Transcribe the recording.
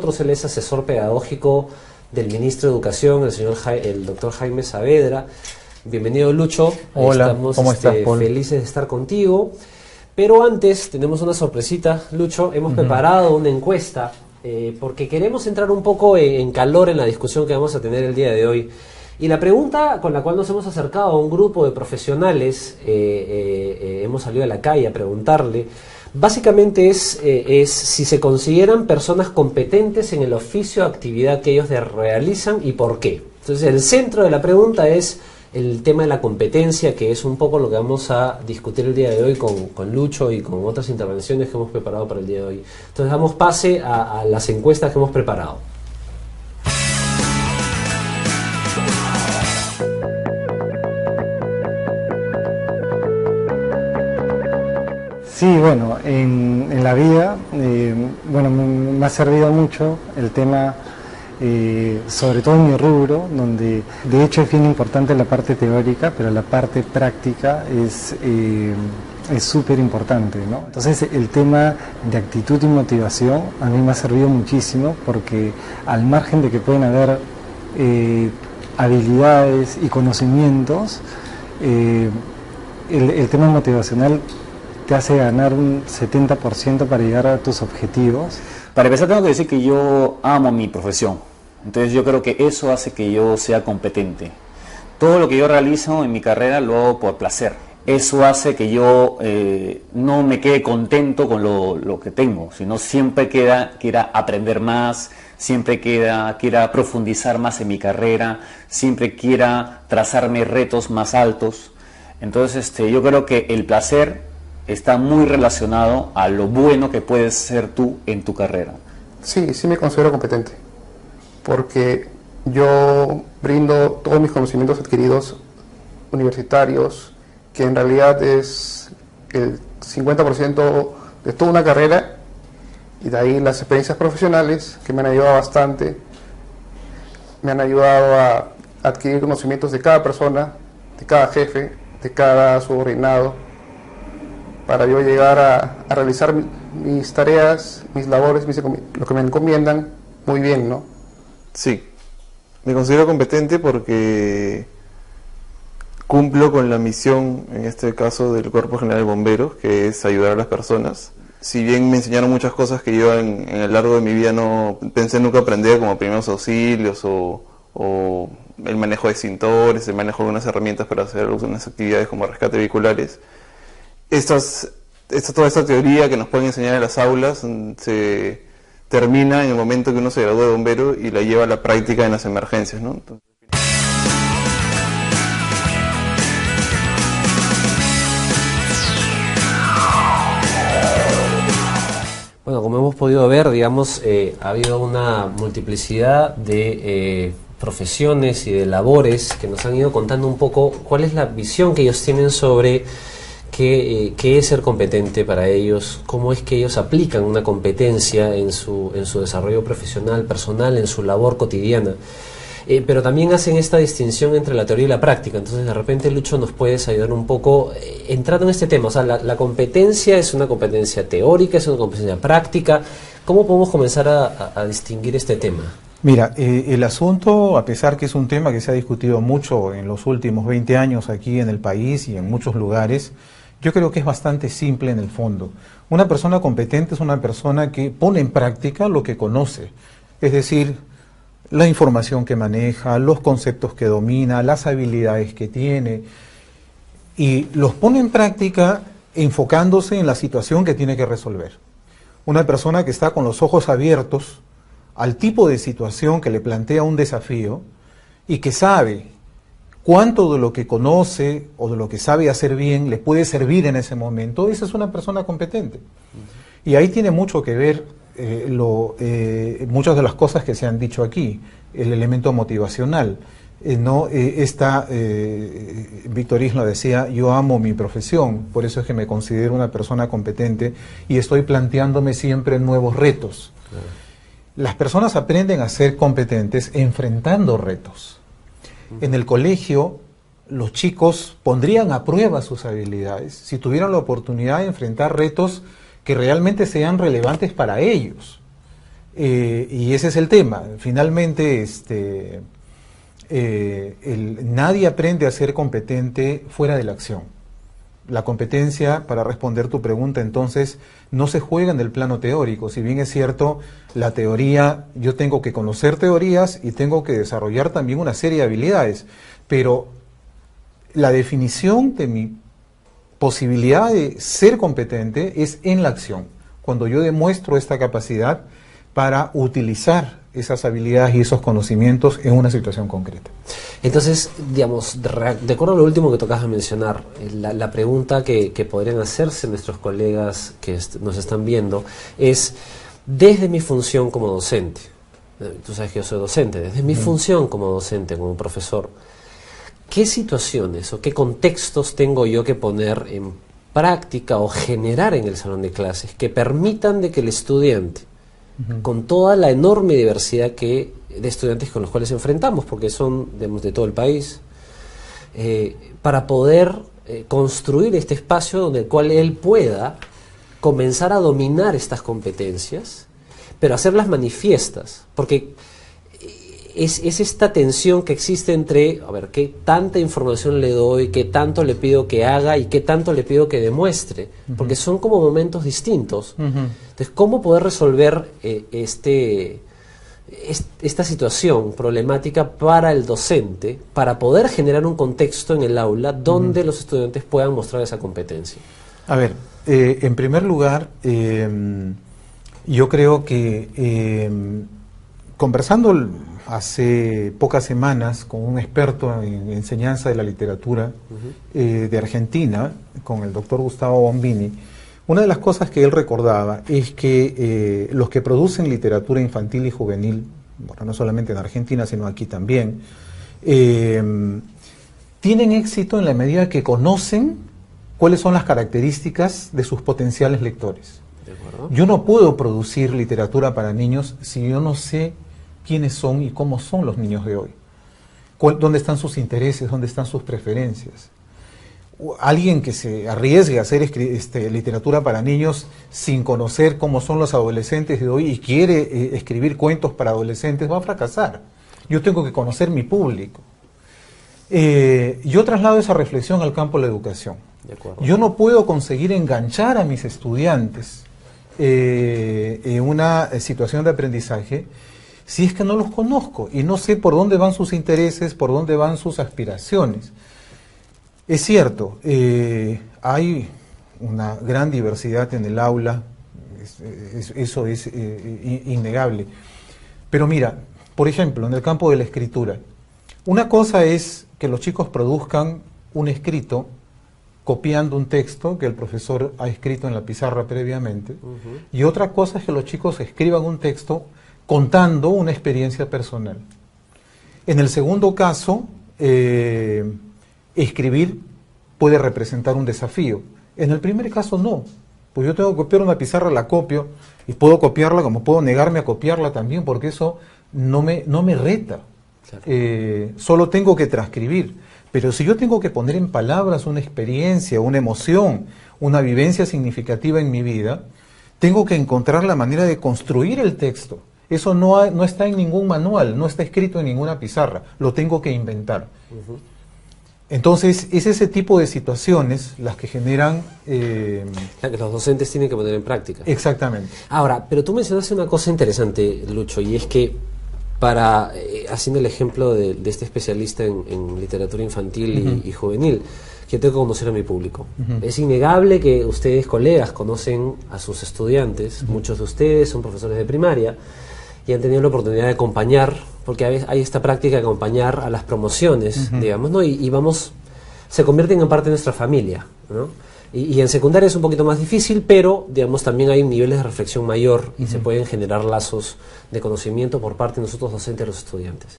nosotros. Él es asesor pedagógico del ministro de Educación, el doctor Jaime Saavedra. Bienvenido, Lucho. Hola, estamos ¿cómo estás, Paul? felices de estar contigo. Pero antes tenemos una sorpresita, Lucho. Hemos preparado una encuesta porque queremos entrar un poco en calor en la discusión que vamos a tener el día de hoy. Y la pregunta con la cual nos hemos acercado a un grupo de profesionales, hemos salido a la calle a preguntarle, básicamente es si se consideran personas competentes en el oficio o actividad que ellos realizan y por qué. Entonces el centro de la pregunta es el tema de la competencia, que es un poco lo que vamos a discutir el día de hoy con Lucho y con otras intervenciones que hemos preparado para el día de hoy. Entonces damos pase a las encuestas que hemos preparado. Sí, bueno, en la vida, bueno, me ha servido mucho el tema, sobre todo en mi rubro, donde de hecho es bien importante la parte teórica, pero la parte práctica es súper importante, ¿no? Entonces el tema de actitud y motivación a mí me ha servido muchísimo, porque al margen de que pueden haber habilidades y conocimientos, el tema motivacional te hace ganar un 70% para llegar a tus objetivos. Para empezar tengo que decir que yo amo mi profesión, entonces yo creo que eso hace que yo sea competente. Todo lo que yo realizo en mi carrera lo hago por placer. Eso hace que yo no me quede contento con lo que tengo, sino siempre quiera aprender más, siempre quiera profundizar más en mi carrera, siempre quiera trazarme retos más altos. Entonces yo creo que el placer está muy relacionado a lo bueno que puedes ser tú en tu carrera. Sí, sí me considero competente, porque yo brindo todos mis conocimientos adquiridos universitarios, que en realidad es el 50% de toda una carrera, y de ahí las experiencias profesionales que me han ayudado bastante, me han ayudado a adquirir conocimientos de cada persona, de cada jefe, de cada subordinado, para yo llegar a realizar mis tareas, mis labores, lo que me encomiendan muy bien, ¿no? Sí, me considero competente porque cumplo con la misión, en este caso del Cuerpo General de Bomberos, que es ayudar a las personas. Si bien me enseñaron muchas cosas que yo en el largo de mi vida no pensé nunca aprender, como primeros auxilios o el manejo de extintores, el manejo de algunas herramientas para hacer algunas actividades como rescate vehiculares, toda esta teoría que nos pueden enseñar en las aulas se termina en el momento que uno se gradúa de bombero y la lleva a la práctica en las emergencias, ¿no? Entonces, Bueno, como hemos podido ver, digamos, ha habido una multiplicidad de profesiones y de labores que nos han ido contando un poco cuál es la visión que ellos tienen sobre qué es ser competente para ellos, cómo es que ellos aplican una competencia en su desarrollo profesional, personal, en su labor cotidiana. Pero también hacen esta distinción entre la teoría y la práctica. Entonces, de repente, Lucho, nos puedes ayudar un poco entrando en este tema. O sea, la competencia es una competencia teórica, es una competencia práctica. ¿Cómo podemos comenzar a distinguir este tema? Mira, el asunto, a pesar que es un tema que se ha discutido mucho en los últimos 20 años aquí en el país y en muchos lugares, yo creo que es bastante simple en el fondo. Una persona competente es una persona que pone en práctica lo que conoce, es decir, la información que maneja, los conceptos que domina, las habilidades que tiene, y los pone en práctica enfocándose en la situación que tiene que resolver. Una persona que está con los ojos abiertos al tipo de situación que le plantea un desafío y que sabe cuánto de lo que conoce o de lo que sabe hacer bien le puede servir en ese momento, esa es una persona competente. Y ahí tiene mucho que ver muchas de las cosas que se han dicho aquí, el elemento motivacional. Víctor Isla decía, yo amo mi profesión, por eso es que me considero una persona competente y estoy planteándome siempre nuevos retos. Las personas aprenden a ser competentes enfrentando retos. En el colegio, los chicos pondrían a prueba sus habilidades si tuvieran la oportunidad de enfrentar retos que realmente sean relevantes para ellos. Y ese es el tema. Finalmente, nadie aprende a ser competente fuera de la acción. La competencia, para responder tu pregunta, entonces, no se juega en el plano teórico. Si bien es cierto, la teoría, yo tengo que conocer teorías y tengo que desarrollar también una serie de habilidades, pero la definición de mi posibilidad de ser competente es en la acción, cuando yo demuestro esta capacidad para utilizar esas habilidades y esos conocimientos en una situación concreta. Entonces, digamos, de acuerdo a lo último que tocas de mencionar, la pregunta que podrían hacerse nuestros colegas que nos están viendo es, desde mi función como docente, tú sabes que yo soy docente, desde mi función como docente, como profesor, ¿qué situaciones o qué contextos tengo yo que poner en práctica o generar en el salón de clases que permitan de que el estudiante, con toda la enorme diversidad de estudiantes con los cuales enfrentamos, porque son de todo el país, para poder construir este espacio donde el cual él pueda comenzar a dominar estas competencias, pero hacerlas manifiestas, porque es esta tensión que existe entre, a ver, qué tanta información le doy, qué tanto le pido que haga y qué tanto le pido que demuestre, porque son como momentos distintos. Entonces, ¿cómo poder resolver esta situación problemática para el docente, para poder generar un contexto en el aula donde los estudiantes puedan mostrar esa competencia? A ver, en primer lugar, yo creo que conversando hace pocas semanas con un experto en enseñanza de la literatura de Argentina, con el doctor Gustavo Bombini, una de las cosas que él recordaba es que los que producen literatura infantil y juvenil, bueno, no solamente en Argentina, sino aquí también, tienen éxito en la medida que conocen cuáles son las características de sus potenciales lectores. ¿De acuerdo? Yo no puedo producir literatura para niños si yo no sé quiénes son y cómo son los niños de hoy, dónde están sus intereses, dónde están sus preferencias. Alguien que se arriesgue a hacer literatura para niños sin conocer cómo son los adolescentes de hoy y quiere escribir cuentos para adolescentes va a fracasar. Yo tengo que conocer mi público. Yo traslado esa reflexión al campo de la educación. De acuerdo. Yo no puedo conseguir enganchar a mis estudiantes en una situación de aprendizaje si es que no los conozco y no sé por dónde van sus intereses, por dónde van sus aspiraciones. Es cierto, hay una gran diversidad en el aula, eso es innegable. Pero mira, por ejemplo, en el campo de la escritura, una cosa es que los chicos produzcan un escrito copiando un texto que el profesor ha escrito en la pizarra previamente, y otra cosa es que los chicos escriban un texto contando una experiencia personal. En el segundo caso, escribir puede representar un desafío. En el primer caso no, pues yo tengo que copiar una pizarra, la copio, y puedo copiarla como puedo negarme a copiarla también, porque eso no me reta. Claro. Solo tengo que transcribir. Pero si yo tengo que poner en palabras una experiencia, una emoción, una vivencia significativa en mi vida, tengo que encontrar la manera de construir el texto. Eso no está en ningún manual, no está escrito en ninguna pizarra, lo tengo que inventar. Entonces, es ese tipo de situaciones las que generan... que los docentes tienen que poner en práctica. Exactamente. Ahora, pero tú mencionaste una cosa interesante, Lucho, y es que haciendo el ejemplo de este especialista en literatura infantil y juvenil, que tengo que conocer a mi público. Es innegable que ustedes, colegas, conocen a sus estudiantes, muchos de ustedes son profesores de primaria, y han tenido la oportunidad de acompañar, porque a veces hay esta práctica de acompañar a las promociones, digamos, ¿no? Y se convierten en parte de nuestra familia, ¿no? Y en secundaria es un poquito más difícil, pero, digamos, también hay niveles de reflexión mayor y se pueden generar lazos de conocimiento por parte de nosotros docentes y los estudiantes.